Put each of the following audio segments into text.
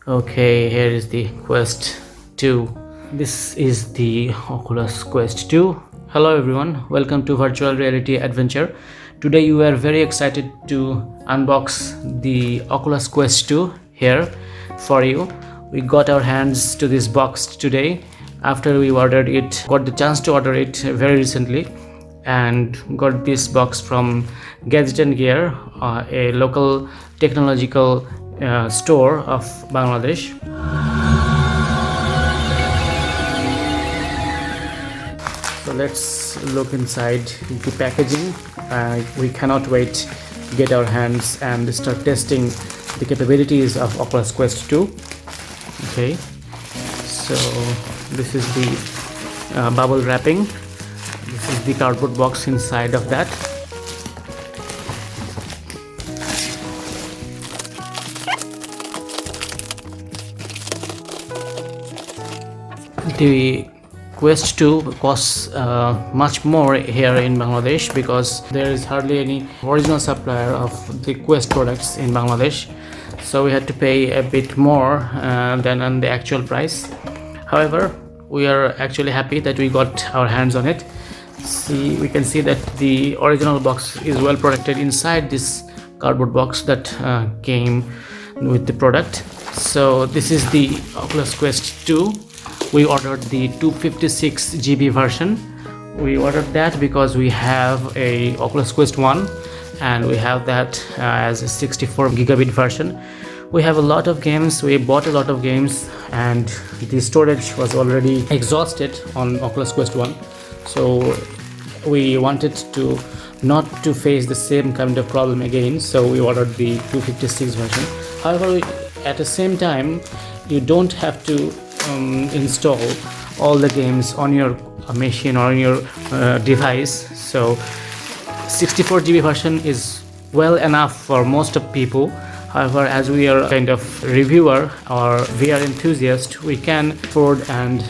Okay, here is the Quest 2. This is the Oculus Quest 2. Hello everyone, welcome to Virtual Reality Adventure. Today we are very excited to unbox the Oculus Quest 2 here for you. We got our hands to this box today after we ordered it, got the chance to order it very recently, and got this box from Gadget and Gear, a local technological store of Bangladesh. So let's look inside the packaging. We cannot wait to get our hands and start testing the capabilities of Oculus Quest 2. Okay, so this is the bubble wrapping. This is the cardboard box inside of that. The Quest 2 costs much more here in Bangladesh because there is hardly any original supplier of the Quest products in Bangladesh, so we had to pay a bit more than on the actual price. However, we are actually happy that we got our hands on it. We can see that the original box is well protected inside this cardboard box that came with the product. So this is the Oculus Quest 2. We ordered the 256 GB version. We ordered that because we have a Oculus Quest 1 and we have that as a 64 gigabit version. We have a lot of games, we bought a lot of games, and the storage was already exhausted on Oculus Quest 1. So we wanted to not to face the same kind of problem again, so we ordered the 256 version. However, at the same time, you don't have to install all the games on your machine or on your device. So 64 GB version is well enough for most of people. However, as we are kind of reviewer or VR enthusiast, we can afford and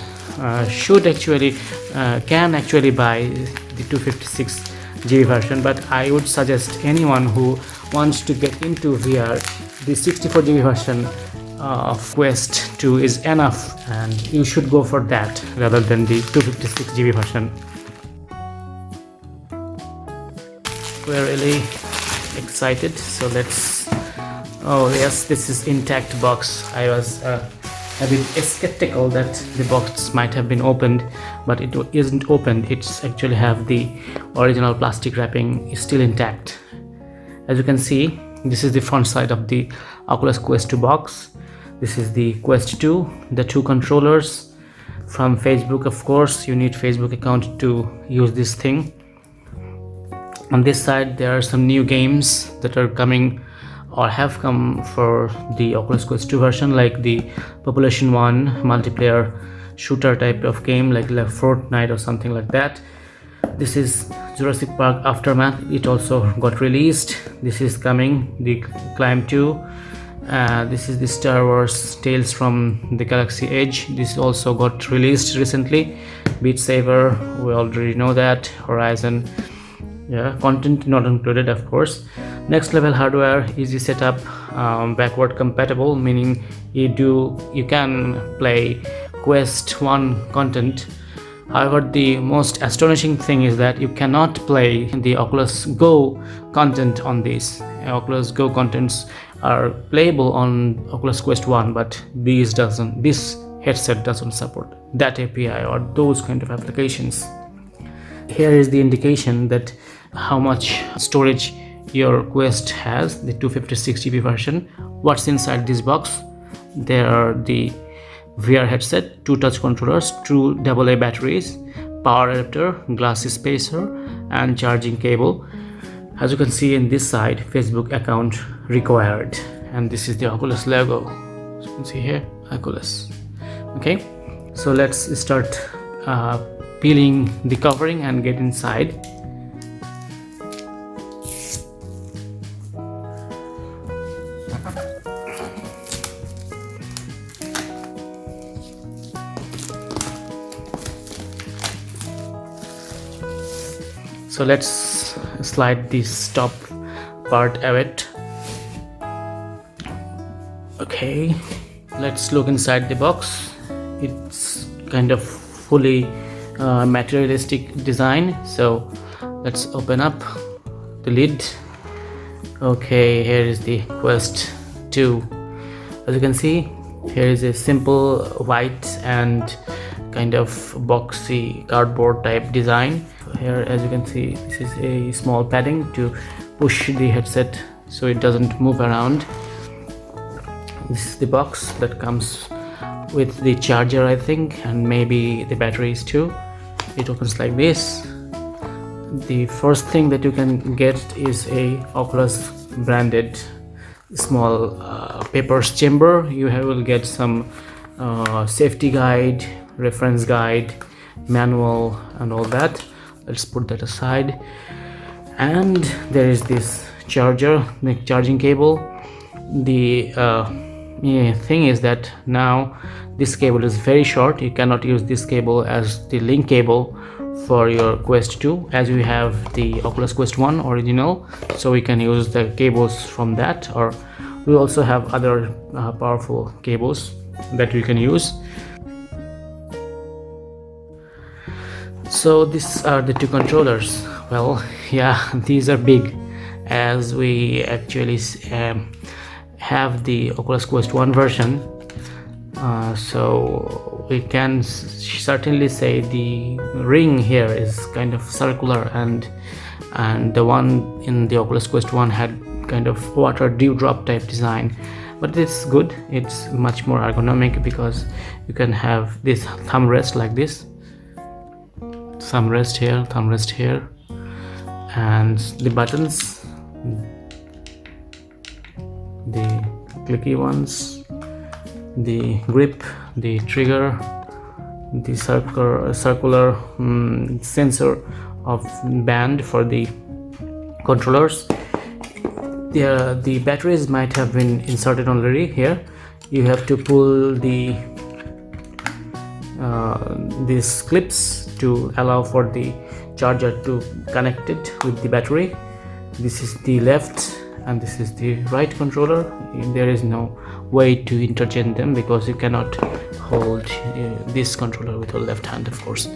can actually buy the 256 GB version. But I would suggest anyone who wants to get into VR, the 64 GB version of Quest 2 is enough, and you should go for that rather than the 256 GB version. We're really excited, so let's... Oh yes, this is intact box. I was a bit skeptical that the box might have been opened, but it isn't opened. It's actually have the original plastic wrapping is still intact. As you can see, this is the front side of the Oculus Quest 2 box. This is the Quest 2, the two controllers from Facebook. Of course, you need Facebook account to use this thing. On this side, there are some new games that are coming or have come for the Oculus Quest 2 version, like the Population 1 multiplayer shooter type of game, like Fortnite or something like that. This is Jurassic Park Aftermath. It also got released. This is coming, the Climb 2. This is the Star Wars Tales from the Galaxy Edge. This also got released recently. Beat Saber, we already know that. Horizon, yeah, content not included, of course. Next level hardware, easy setup, backward compatible, meaning you can play Quest 1 content. However, the most astonishing thing is that you cannot play the Oculus Go content on this. Oculus Go contents are playable on Oculus Quest 1, but this headset doesn't support that API or those kind of applications. Here is the indication that how much storage your Quest has, the 256 GB version. What's inside this box? There are the VR headset, two touch controllers, two AA batteries, power adapter, glass spacer, and charging cable. As you can see in this side, Facebook account required, and this is the Oculus logo. As you can see here, Oculus. Okay, so let's start peeling the covering and get inside. So let's slide this top part out. Okay, let's look inside the box. It's kind of fully materialistic design, so let's open up the lid. Okay, here is the Quest 2. As you can see, here is a simple white and kind of boxy cardboard type design. Here, as you can see, this is a small padding to push the headset so it doesn't move around. This is the box that comes with the charger, I think, and maybe the batteries too. It opens like this. The first thing that you can get is a Oculus branded small papers chamber. You will get some safety guide, reference guide, manual and all that. Let's put that aside. And there is this charger, the charging cable. The thing is that now this cable is very short. You cannot use this cable as the link cable for your Quest 2, as we have the Oculus Quest 1 original, so we can use the cables from that, or we also have other powerful cables that we can use. So these are the two controllers. Well, yeah, these are big, as we actually have the Oculus Quest 1 version, so we can certainly say the ring here is kind of circular, and the one in the Oculus Quest 1 had kind of water dewdrop type design, but it's good. It's much more ergonomic because you can have this thumb rest like this, thumb rest here, and the buttons, the clicky ones, the grip, the trigger, the circular sensor of band for the controllers. The batteries might have been inserted already here. You have to pull the these clips to allow for the charger to connect it with the battery. This is the left and this is the right controller. There is no way to interchange them because you cannot hold this controller with your left hand, of course.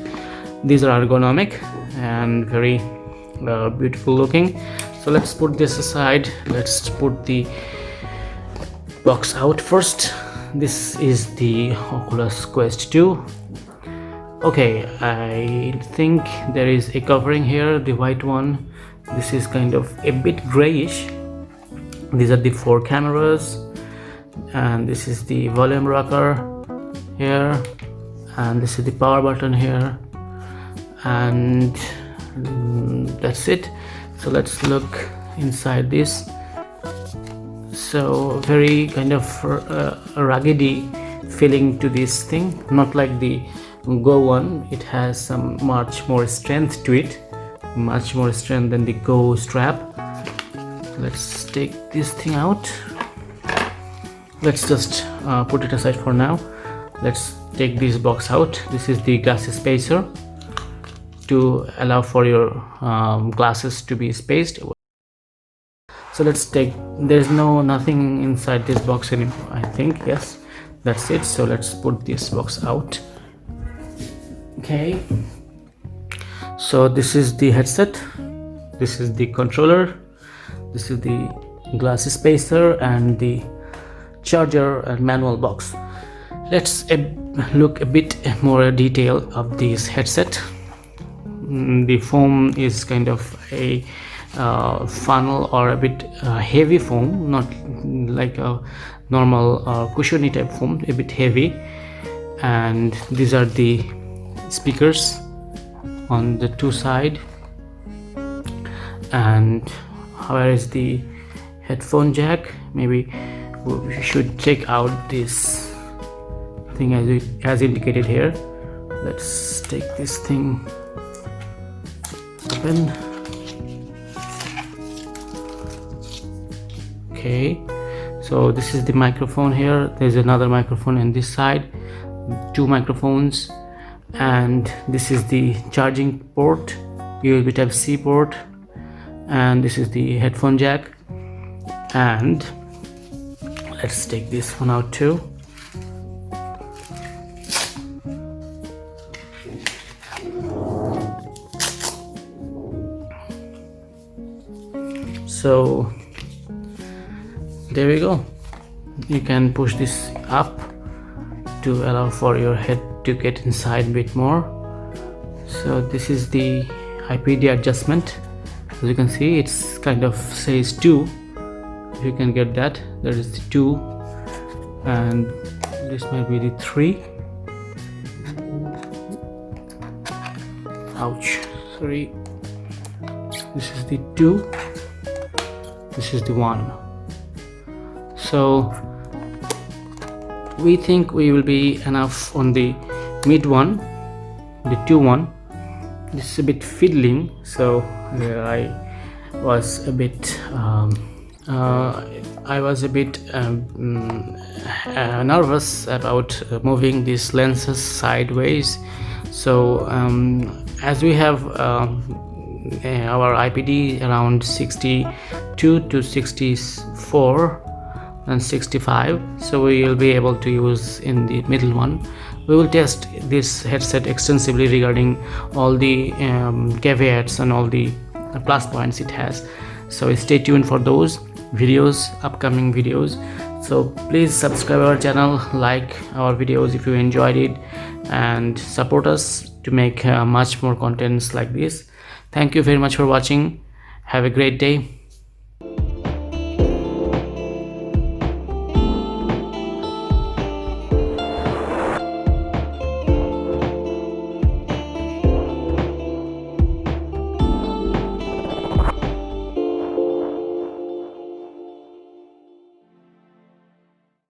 These are ergonomic and very beautiful looking. So let's put this aside. Let's put the box out first. This is the Oculus Quest 2. Okay, I think there is a covering here, the white one. This is kind of a bit grayish. These are the 4 cameras, and this is the volume rocker here, and this is the power button here, and that's it. So let's look inside this. So very kind of ruggedy feeling to this thing, not like the Go one. It has some much more strength to it, much more strength than the Go strap. Let's take this thing out. Let's just put it aside for now. Let's take this box out. This is the glasses spacer to allow for your glasses to be spaced. So let's take, there's nothing inside this box anymore, I think. Yes, that's it. So let's put this box out. Okay, so this is the headset, this is the controller, this is the glasses spacer and the charger and manual box. Let's look a bit more detail of this headset. The foam is kind of a funnel or a bit heavy foam, not like a normal cushiony type foam, a bit heavy. And these are the speakers on the 2 sides, and where is the headphone jack? Maybe we should check out this thing as indicated here. Let's take this thing open. Okay, so this is the microphone here. There's another microphone on this side, 2 microphones, and this is the charging port, USB Type-C port, and this is the headphone jack. And let's take this one out too. So there we go. You can push this up to allow for your head to get inside a bit more. So this is the IPD adjustment. As you can see, it's kind of says 2. If you can get that, there is the 2, and this might be the 3. Ouch, sorry. This is the 2, this is the 1. So we think we will be enough on the mid one, the 2 one. This is a bit fiddling, so I was a bit nervous about moving these lenses sideways. So as we have our IPD around 62 to 64 and 65, so we will be able to use in the middle one. We will test this headset extensively regarding all the caveats and all the plus points it has. So stay tuned for those videos, upcoming videos. So please subscribe our channel, like our videos if you enjoyed it, and support us to make much more contents like this. Thank you very much for watching. Have a great day.